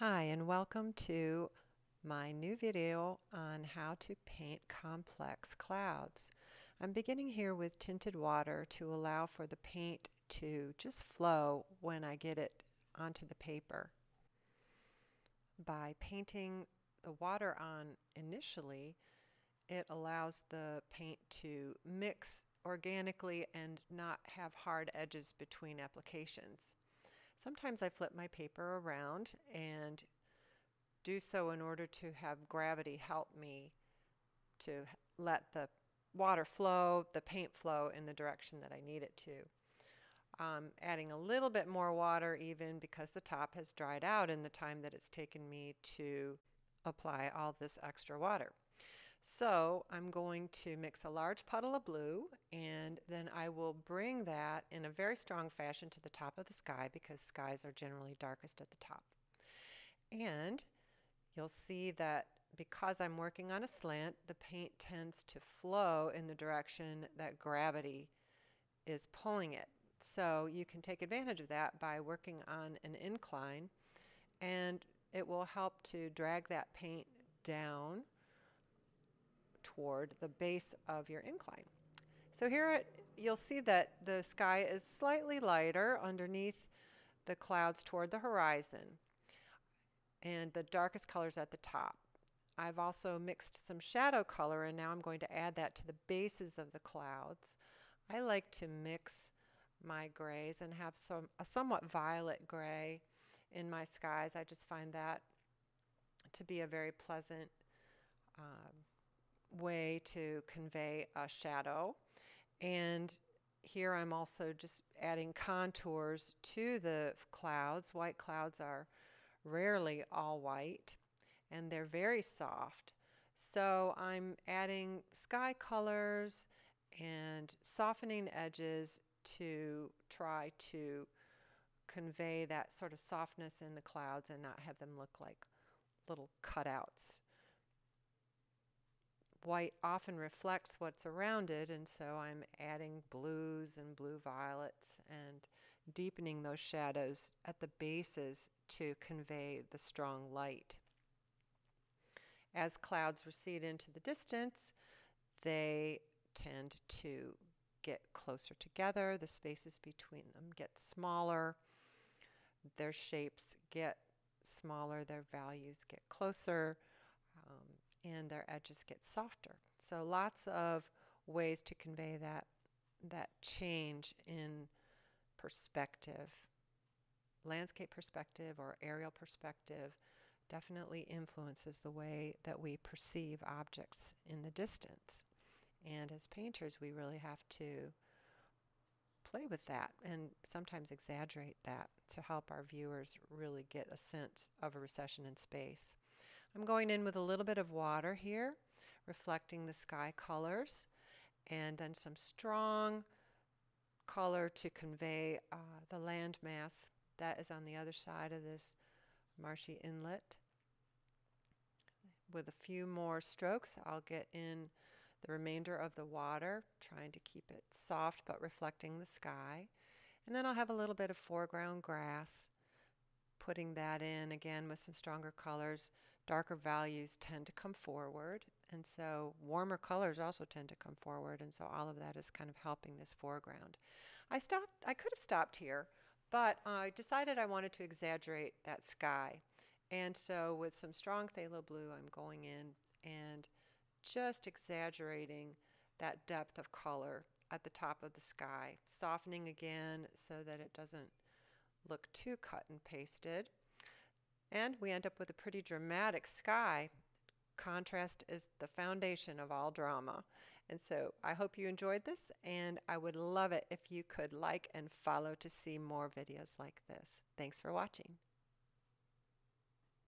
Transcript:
Hi, and welcome to my new video on how to paint complex clouds. I'm beginning here with tinted water to allow for the paint to just flow when I get it onto the paper. By painting the water on initially, it allows the paint to mix organically and not have hard edges between applications. Sometimes I flip my paper around and do so in order to have gravity help me to let the water flow, the paint flow in the direction that I need it to. Adding a little bit more water even because the top has dried out in the time that it's taken me to apply all this extra water. So I'm going to mix a large puddle of blue, and then I will bring that in a very strong fashion to the top of the sky because skies are generally darkest at the top. And you'll see that because I'm working on a slant, the paint tends to flow in the direction that gravity is pulling it. So you can take advantage of that by working on an incline, and it will help to drag that paint down toward the base of your incline. So here you'll see that the sky is slightly lighter underneath the clouds toward the horizon, and the darkest color's at the top. I've also mixed some shadow color, and now I'm going to add that to the bases of the clouds. I like to mix my grays and have a somewhat violet gray in my skies. I just find that to be a very pleasant way to convey a shadow. And here I'm also just adding contours to the clouds. White clouds are rarely all white, and they're very soft. So I'm adding sky colors and softening edges to try to convey that sort of softness in the clouds and not have them look like little cutouts. White often reflects what's around it, and so I'm adding blues and blue violets and deepening those shadows at the bases to convey the strong light. As clouds recede into the distance, they tend to get closer together. The spaces between them get smaller. Their shapes get smaller. Their values get closer. And their edges get softer. So lots of ways to convey that change in perspective. Landscape perspective or aerial perspective definitely influences the way that we perceive objects in the distance. And as painters, we really have to play with that and sometimes exaggerate that to help our viewers really get a sense of a recession in space. I'm going in with a little bit of water here, reflecting the sky colors, and then some strong color to convey the landmass that is on the other side of this marshy inlet. With a few more strokes, I'll get in the remainder of the water, trying to keep it soft but reflecting the sky. And then I'll have a little bit of foreground grass, putting that in again with some stronger colors. Darker values tend to come forward, and so warmer colors also tend to come forward, and so all of that is kind of helping this foreground. I could have stopped here, but I decided I wanted to exaggerate that sky. And so with some strong phthalo blue, I'm going in and just exaggerating that depth of color at the top of the sky, softening again so that it doesn't look too cut and pasted. And we end up with a pretty dramatic sky. Contrast is the foundation of all drama. And so I hope you enjoyed this, and I would love it if you could like and follow to see more videos like this. Thanks for watching.